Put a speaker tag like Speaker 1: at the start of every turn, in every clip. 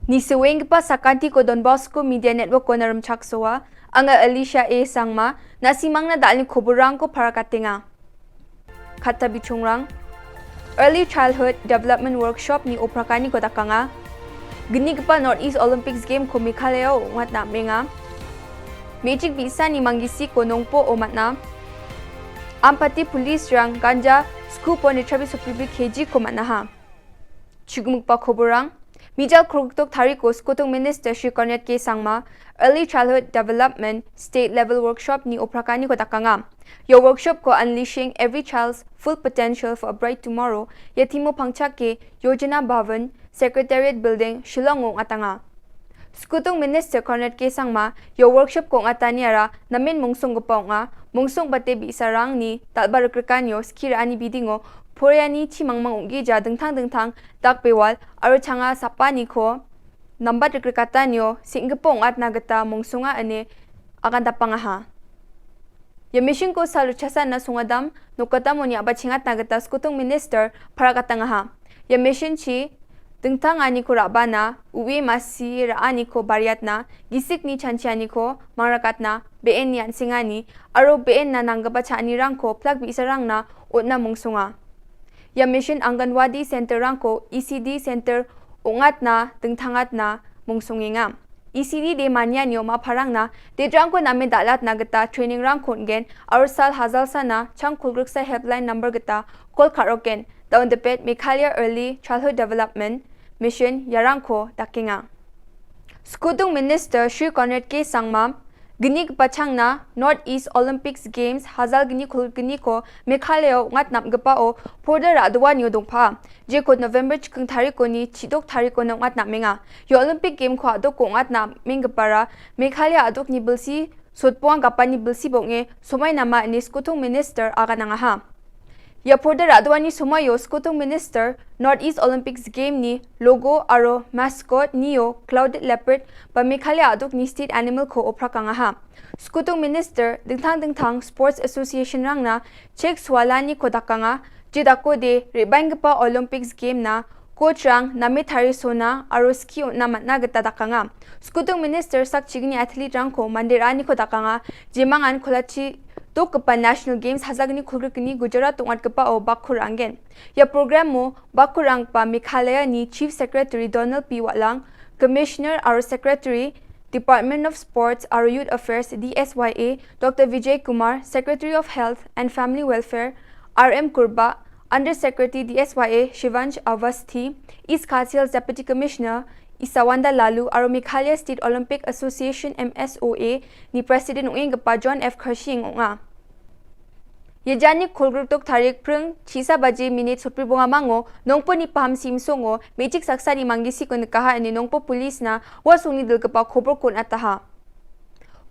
Speaker 1: Ni seweng pa sakanti ko Don Bosco Media Network ko naram chaksoa, anga Alicia A. Sangma, na simang na dal ni kuburang ko para katinga. Kata bichungrang, Early Childhood Development Workshop ni oprakani ko takanga, Ginig pa Northeast Olympics Game ko Meghalaya o ngat na menga, Me.Chik bisa ni Manggisi ko Nongpoh o matna, Ampati Police Rang Ganja School po ni Travis Public KG ko matnaha. Chigumuk pa kuburang, Mijal Krugtok Tariko Skutong Minister Shri Cornet K. Sangma, Early Childhood Development State Level Workshop ni oprakani ko takanga. Your workshop ko Unleashing Every Child's Full Potential for a Bright Tomorrow, Yatimo Pangchak ke Yojana Bhavan, Secretariat Building, Shillong o atanga. Skutong Minister Cornet K. Sangma, your workshop ko ataniara namin mungsong gupaw nga, mungsong bate bi isarang ni talbarukrikanyo skira ani bidingo, Poryani chimangmang ungija dengtang takbewal aro changa sapani ko nambat rekrikatanyo singapong at nagata mungsunga ane akan tapangaha. Ya mission ko sa luchasan na sungadam nukatamo ni abachingat nagata skutong minister para katangaha. Ya mission chi dengtang ani ko rabana uwi masi raani ko bariat na gisik ni chanchiani ko marakat na been yan singani aro been na nanggaba chani rang ko plug bi isarang na utna mungsunga. Ya mission Anganwadi Center rangko ECD Center ungat na tengtangat na mungsunginga. ECD de manyanyo maparang na de rangko namin dalat na gata training rangko ngen arsal hazal sana chang kulgruksa helpline number gata call karoken daun depet Meghalaya Early Childhood Development Mission yarangko dakinga. Skutong Minister Shri Cornet K. Sangma Ginig pachang na Northeast Olympics Games hazal gini kulgini ko Meghalaya ngat namgapa o porda radwa niyo dongpa. Je ko November chikang tariko ni chidok tariko na ngat namenga. Yo Olympic Game ko adok ko ngat namingapara Meghalaya adok ni bilsi sutpuang kapan ni bilsi bonge somay nama ni Skutong Minister aga nangaha. Ya porda radwa ni sumayo Skutong Minister Northeast Olympics Game ni logo aro mascot niyo Clouded Leopard pa Meghalaya adok ni State Animal ko oprakangaha. Skutong Minister dingtang Sports Association rang na check swalani ko dakanga jidako de ribang pa Olympics Game na coach rang namitari sona aro ski na matnagata dakanga. Skutong Minister sak chigni athlete rang ko mandirani ko dakanga jimangan kolachi to kapa National Games hazagni khulgni Gujarat tungat kapa o bakurangen. Ya program mo bakurang pa Meghalaya ni Chief Secretary Donald P. Walang, Commissioner our Secretary Department of Sports our Youth Affairs DSYA Dr. Vijay Kumar, Secretary of Health and Family Welfare RM Kurba, Under Secretary DSYA Shivansh Avasthi, East Kharsail's Deputy Commissioner Isawanda Lalu aro Meghalaya State Olympic Association MSOA ni President ung gapa John F. Kershing nga. Yejani kulgrutok tarik prung chisa baje minute sutri bunga mango Nongpoh ni paham simsongo Me.Chik Saksa ni Manggisi ko nakaha ni Nongpoh Police na wasung ni dilgapa khobor kun ataha.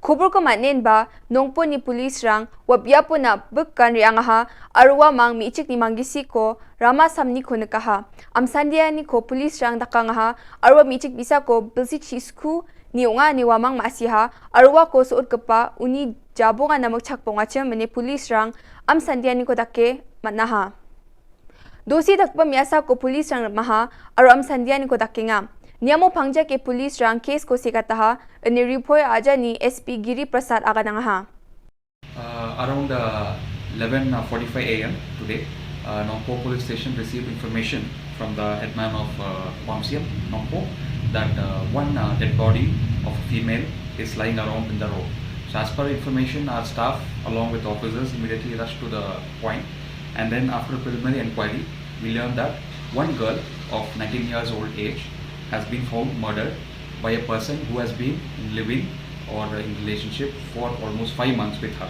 Speaker 1: Khobor ko manen ba Nongpoh ni Police rang wabya po na bukkan riangaha arwa mang Me.Chik ni Manggisi ko Rama samni ko nakaha. Amsandia ni ko Police rang dakangaha arwa Me.Chik bisa ko bilsi chisku ni unga ni wamang masiha arwa ko suot kapa uni jabo nga namag chakpo nga mene Police rang amsandia ni ko dake matnaha. Dosi dakpa miyasa ko Police rang maha aro amsandia ni ko dake nga. Niamo pangja ke Police rang case ko sikataha ani report aja ni SP Giri Prasad aga nangaha.
Speaker 2: Around 11:45 a.m. today, Nongpoh Police Station received information from the headman of Nongpoh that one dead body of a female is lying around in the road. So as per information, our staff along with officers immediately rushed to the point, and then after preliminary inquiry, we learned that one girl of 19 years old age has been found murdered by a person who has been living or in relationship for almost 5 months with her.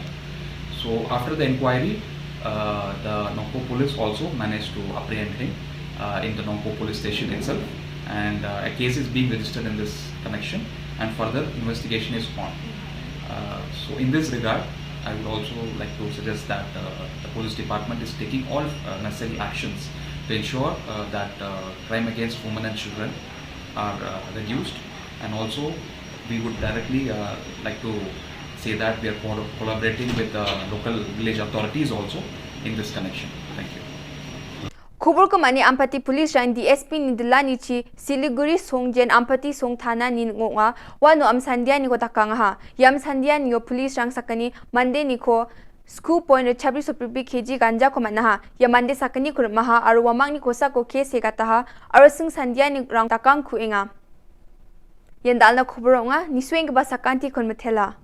Speaker 2: So after the inquiry, the Nongpoh police also managed to apprehend him in the Nongpoh police station itself, and a case is being registered in this connection and further investigation is on. So in this regard, I would also like to suggest that the police department is taking all necessary actions to ensure that crime against women and children are reduced, and also we would directly like to say that we are collaborating with local village authorities also in this connection. Thank you.
Speaker 1: Khubur ko mani ampati police rang DSP ni dilani chi Siliguri songjen ampati song thana ni ngonga wano amsandia ni ko takanga ha yam sandia ni yo police rang sakani Monday ni ko school point 26 kg ganja ko manaha ya Monday sakani kurmaha aru wamang ni kosa ko case hegata ha aru sing sandia ni rang takang ku inga yandal na khubur nga ni swing ba sakanti kon methela